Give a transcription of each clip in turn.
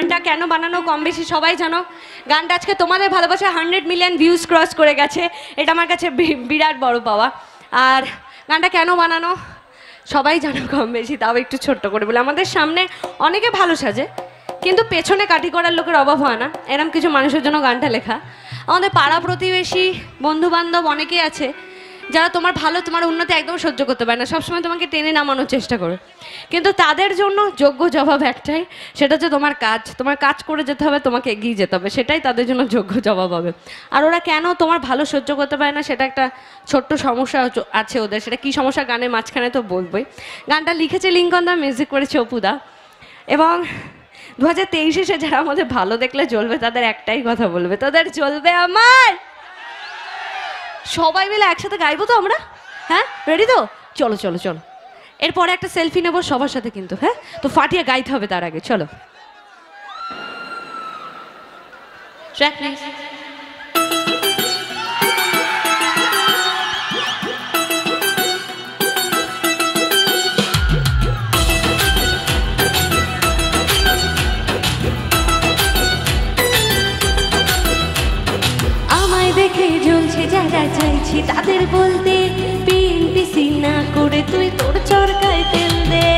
গানটা কেন বানানো কম বেশি সবাই জানো। গানটা আজকে তোমাদের ভালোবাসা 100 মিলিয়ন ভিউজ ক্রস করে গেছে, এটা আমার কাছে বিরাট বড় পাওয়া। আর গানটা কেন বানানো সবাই জানো কম বেশি, তাও একটু ছোট্ট করে বলে। আমাদের সামনে অনেকে ভালো সাজে কিন্তু পেছনে কাঠি করার লোকের অভাব হয় না, এরম কিছু মানুষের জন্য গানটা লেখা। আমাদের পাড়া প্রতিবেশী বন্ধু বান্ধব অনেকেই আছে যারা তোমার ভালো তোমার উন্নতি একদম সহ্য করতে পারে না, সবসময় তোমাকে টেনে নামানোর চেষ্টা করে, কিন্তু তাদের জন্য যোগ্য জবাব একটাই, সেটা হচ্ছে তোমার কাজ করে যেতে হবে, তোমাকে এগিয়ে যেতে হবে, সেটাই তাদের জন্য যোগ্য জবাব হবে। আর ওরা কেন তোমার ভালো সহ্য করতে পারে না সেটা একটা ছোট্ট সমস্যা আছে ওদের, সেটা কী সমস্যা গানের মাঝখানে তো বলবোই। গানটা লিখেছে লিঙ্কন দা, মিউজিক করেছে অপু দা। এবং 2023 যারা আমাদের ভালো দেখলে জ্বলবে তাদের একটাই কথা বলবে, তোদের জ্বলবে আমার। সবাই মিলে একসাথে গাইবো তো আমরা, হ্যাঁ রেডি তো? চলো চলো চলো, এরপরে একটা সেলফি নেবো সবার সাথে কিন্তু, হ্যাঁ তো ফাটিয়ে গাইতে হবে তার আগে, চলো। Track please. দেখে জ্বলছে যারা চাইছি তাদের বলতে, পিএনপিসি না করে তুই তোর চরকায় তেল দে।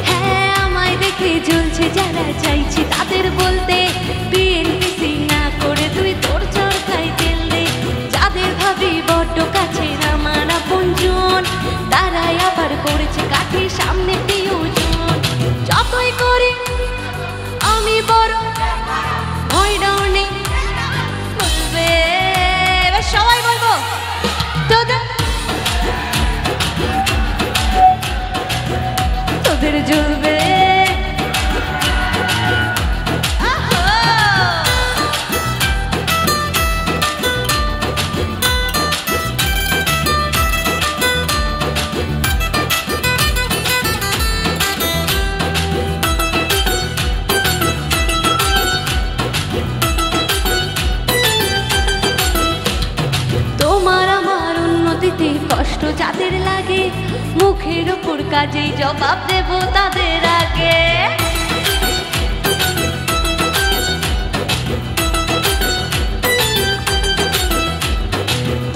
হ্যাঁ আমায় দেখে জ্বলছে যারা চাইছি তাদের বলতে, পিএনপিসি না করে তুই তোর চরকায় তেল দে। যাদের ভাবি বড্ড কাছে আমার আপনজন, তারাই আবার করেছে কাঠি সামনে প্রিয়জন। যতই করি আমি বড় ভয় ডাউনে বলবে, এবার সবাই বলবো তোদের জ্বলবে। কষ্ট যাদের লাগে মুখের উপর কাজেই জবাব দেব তাদের আগে।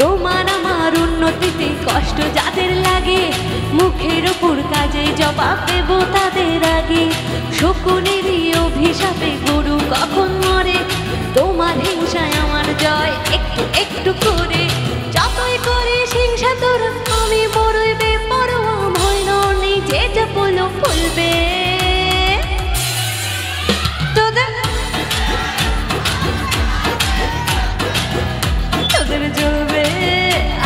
তোমার আমার উন্নতিতে কষ্ট যাদের লাগে মুখের উপর কাজেই জবাব দেব তাদের আগে। শকুনেরই অভিশাপে গরু কখন মরে, তোমার হিংসায় আমার জয় একটু একটু করে। যতই করিস হিংসা তোর আমি বড়ই বেপরোয়া, ভয় নেই যে যা বলো বলবে। তোদের জ্বলবে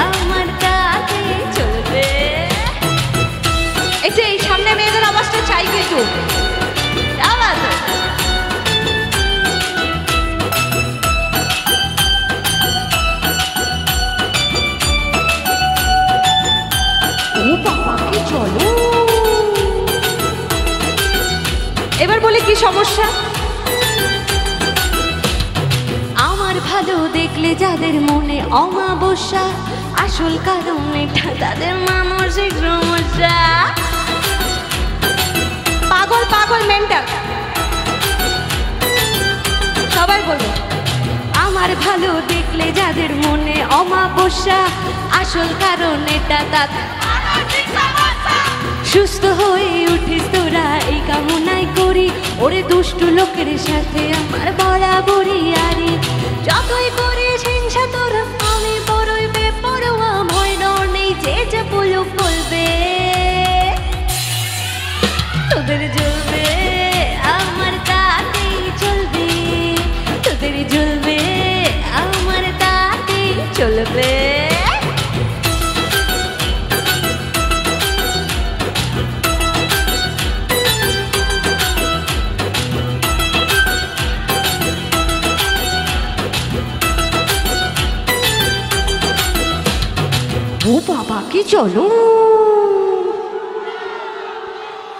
আমার কাছে চলবে। একটু এই সামনে মেয়েদের আওয়াজটা চাই কিন্তু, আওয়াজ। চলো এবার বলি কি সমস্যা। আমার ভালো দেখলে যাদের মনে অমাবস্যা, আসল কারণ এটা তাদের মানসিক সমস্যা। পাগল পাগল মেন্টাল সবাই বলবো। আমার ভালো দেখলে যাদের মনে অমাবস্যা, আসল কারণ এটা তাদের সুস্থ হয়ে উঠিস তোরা এই কামনাই করি। ওরে দুষ্টু লোকের সাথে আমার বরাবরই আরি। যতই করিস হিংসা তোরা আমি বড়ই বেপরোয়া, ভয় নেই যে যা বলো বলবে। তোদের জ্বলবে আমার তাতেই চলবে, তোদের জ্বলবে আমার তাতেই চলবে। ও বাবা কি চলো।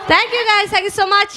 Thank you guys, thank you so much.